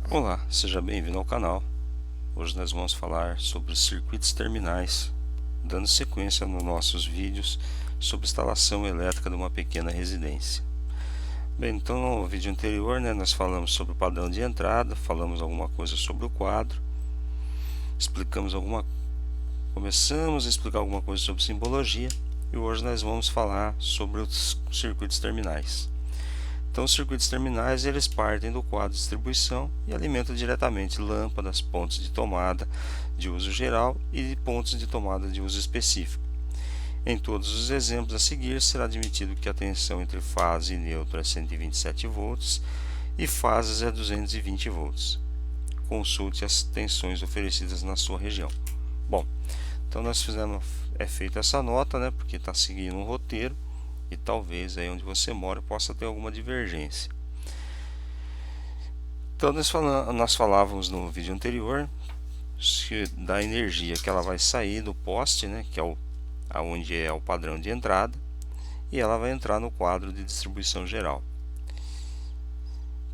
Olá, seja bem-vindo ao canal. Hoje nós vamos falar sobre circuitos terminais, dando sequência nos nossos vídeos sobre instalação elétrica de uma pequena residência. Bem, então no vídeo anterior, nós falamos sobre o padrão de entrada, falamos alguma coisa sobre o quadro, começamos a explicar alguma coisa sobre simbologia e hoje nós vamos falar sobre os circuitos terminais. Então, os circuitos terminais eles partem do quadro de distribuição e alimentam diretamente lâmpadas, pontos de tomada de uso geral e pontos de tomada de uso específico. Em todos os exemplos a seguir, será admitido que a tensão entre fase e neutro é 127 volts e fases é 220 volts. Consulte as tensões oferecidas na sua região. Bom, então nós feita essa nota, porque está seguindo um roteiro. E talvez aí onde você mora possa ter alguma divergência. Então nós falávamos no vídeo anterior da energia que ela vai sair do poste, que é onde é o padrão de entrada, e ela vai entrar no quadro de distribuição geral.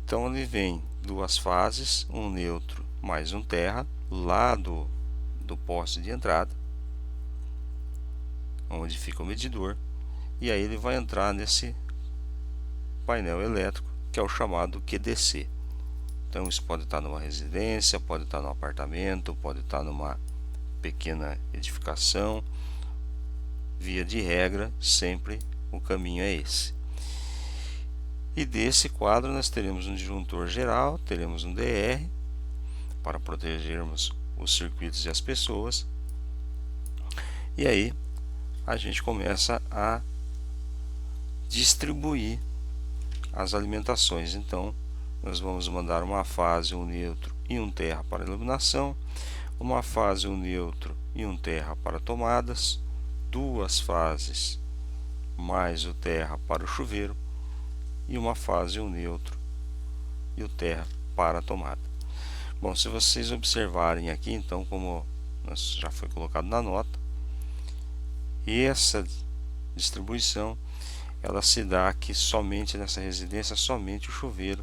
Então ele vem duas fases, um neutro mais um terra, lá do poste de entrada, onde fica o medidor. E aí ele vai entrar nesse painel elétrico que é o chamado QDC. Então isso pode estar numa residência, pode estar num apartamento, pode estar numa pequena edificação. Via de regra, sempre o caminho é esse. E desse quadro nós teremos um disjuntor geral, teremos um DR para protegermos os circuitos e as pessoas. E aí a gente começa a distribuir as alimentações. Então nós vamos mandar uma fase, um neutro e um terra para iluminação, uma fase, um neutro e um terra para tomadas, duas fases mais o terra para o chuveiro e uma fase, um neutro e o terra para a tomada. Bom, se vocês observarem aqui, então, como já foi colocado na nota, essa distribuição ela se dá aqui somente nessa residência, somente o chuveiro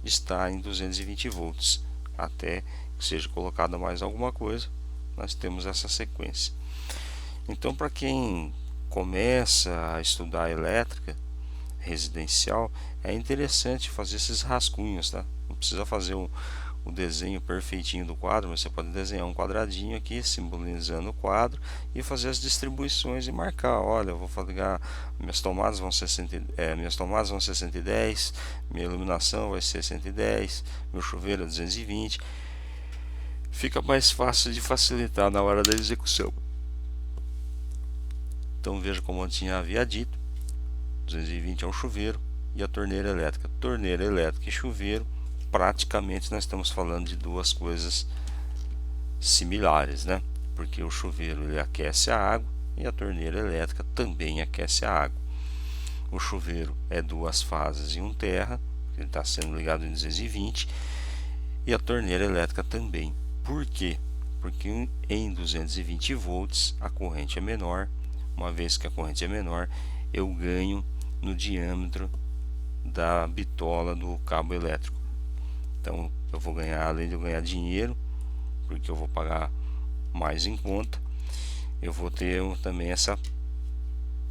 está em 220 volts. Até que seja colocada mais alguma coisa, nós temos essa sequência. Então, para quem começa a estudar elétrica residencial, é interessante fazer esses rascunhos, Não precisa fazer o desenho perfeitinho do quadro, mas você pode desenhar um quadradinho aqui simbolizando o quadro e fazer as distribuições e marcar, olha, eu vou ligar, minhas tomadas vão ser 110, minha iluminação vai ser 110, meu chuveiro é 220. Fica mais fácil de facilitar na hora da execução. Então veja como eu havia dito, 220 é um chuveiro e a torneira elétrica. Torneira elétrica e chuveiro, praticamente nós estamos falando de duas coisas similares, Porque o chuveiro ele aquece a água e a torneira elétrica também aquece a água. O chuveiro é duas fases e um terra, ele está sendo ligado em 220, e a torneira elétrica também. Por quê? Porque em 220 volts a corrente é menor. Uma vez que a corrente é menor, eu ganho no diâmetro da bitola do cabo elétrico. Então eu vou ganhar, além de eu ganhar dinheiro, porque eu vou pagar mais em conta, eu vou ter também essa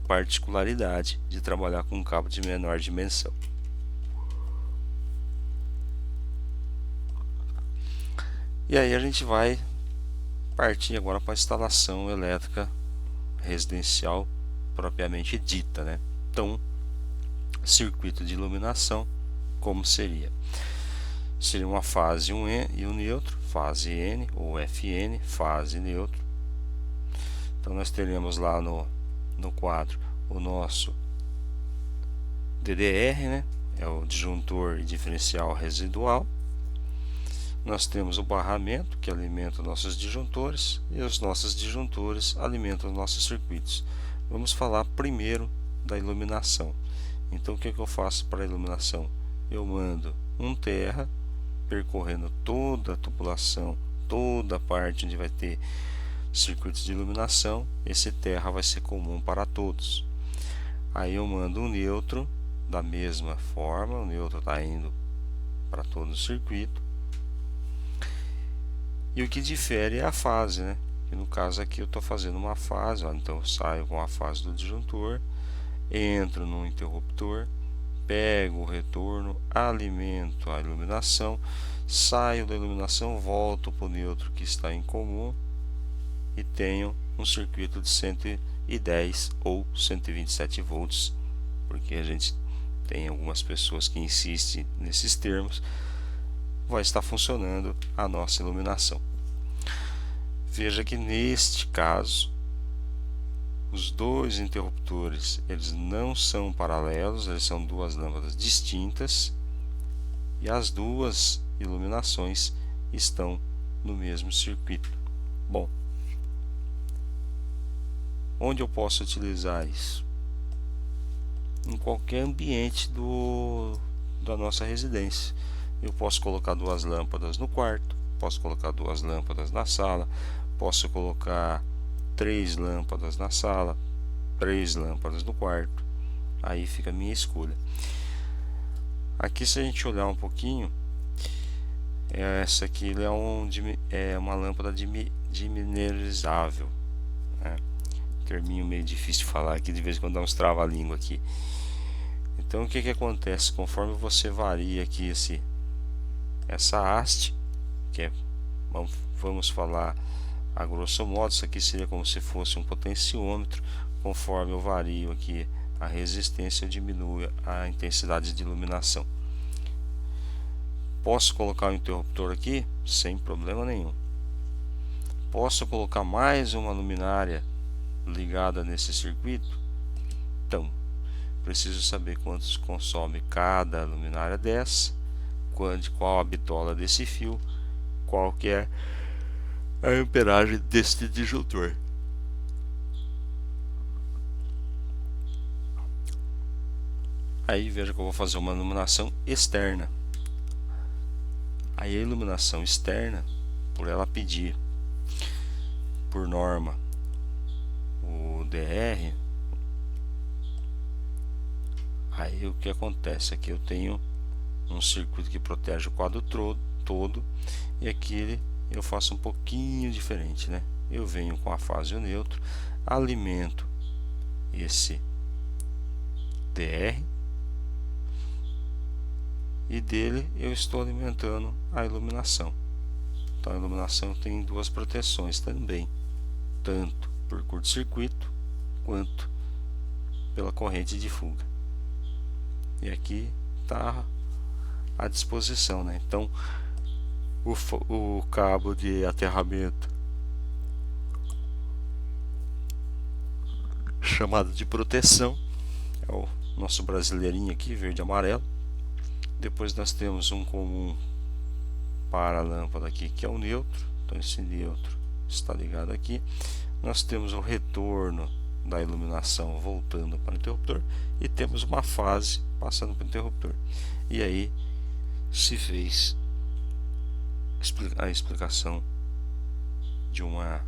particularidade de trabalhar com um cabo de menor dimensão. E aí a gente vai partir agora para a instalação elétrica residencial propriamente dita, Então, circuito de iluminação, como seria? Seria uma fase e um neutro, fase N ou FN, fase neutro. Então nós teremos lá no quadro o nosso DDR, é o disjuntor e diferencial residual. Nós temos o barramento, que alimenta os nossos disjuntores, e os nossos disjuntores alimentam os nossos circuitos. Vamos falar primeiro da iluminação. Então o que eu faço para a iluminação? Eu mando um terra percorrendo toda a tubulação, toda a parte onde vai ter circuitos de iluminação. Esse terra vai ser comum para todos. Aí eu mando um neutro da mesma forma, o neutro está indo para todo o circuito. E o que difere é a fase, né? Que no caso aqui eu estou fazendo uma fase, ó, então eu saio com a fase do disjuntor, entro no interruptor, pego o retorno, alimento a iluminação, saio da iluminação, volto para o neutro que está em comum e tenho um circuito de 110 ou 127 volts, porque a gente tem algumas pessoas que insistem nesses termos. Vai estar funcionando a nossa iluminação. Veja que neste caso os dois interruptores eles não são paralelos, eles são duas lâmpadas distintas e as duas iluminações estão no mesmo circuito. Bom, onde eu posso utilizar isso? Em qualquer ambiente da nossa residência. Eu posso colocar duas lâmpadas no quarto, posso colocar duas lâmpadas na sala, posso colocar 3 lâmpadas na sala, 3 lâmpadas no quarto. Aí fica a minha escolha. Aqui, se a gente olhar um pouquinho, essa aqui é uma lâmpada diminerizável, né? Terminho meio difícil de falar aqui, de vez em quando dá uns trava-língua aqui. Então o que acontece? Conforme você varia aqui essa haste, que é, vamos falar a grosso modo, isso aqui seria como se fosse um potenciômetro. Conforme eu vario aqui a resistência, eu diminuo a intensidade de iluminação. Posso colocar um interruptor aqui sem problema nenhum. Posso colocar mais uma luminária ligada nesse circuito? Então, preciso saber quantos consome cada luminária dessa, qual a bitola desse fio, qual que é a amperagem deste disjuntor. Aí veja que eu vou fazer uma iluminação externa. Aí a iluminação externa, por ela pedir por norma o DR, aí o que acontece aqui, eu tenho um circuito que protege o quadro todo, e aqui eu faço um pouquinho diferente, né? Eu venho com a fase e o neutro, alimento esse DR e dele eu estou alimentando a iluminação. Então a iluminação tem duas proteções também, tanto por curto-circuito quanto pela corrente de fuga. E aqui está à disposição, né? Então o cabo de aterramento chamado de proteção é o nosso brasileirinho aqui, verde e amarelo. Depois nós temos um comum para a lâmpada aqui, que é o neutro. Então esse neutro está ligado aqui. Nós temos o retorno da iluminação voltando para o interruptor e temos uma fase passando para o interruptor. E aí se fez a explicação de uma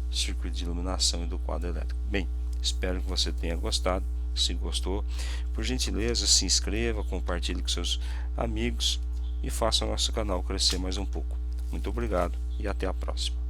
circuito de iluminação e do quadro elétrico. Bem, espero que você tenha gostado. Se gostou, por gentileza, se inscreva, compartilhe com seus amigos e faça o nosso canal crescer mais um pouco. Muito obrigado e até a próxima.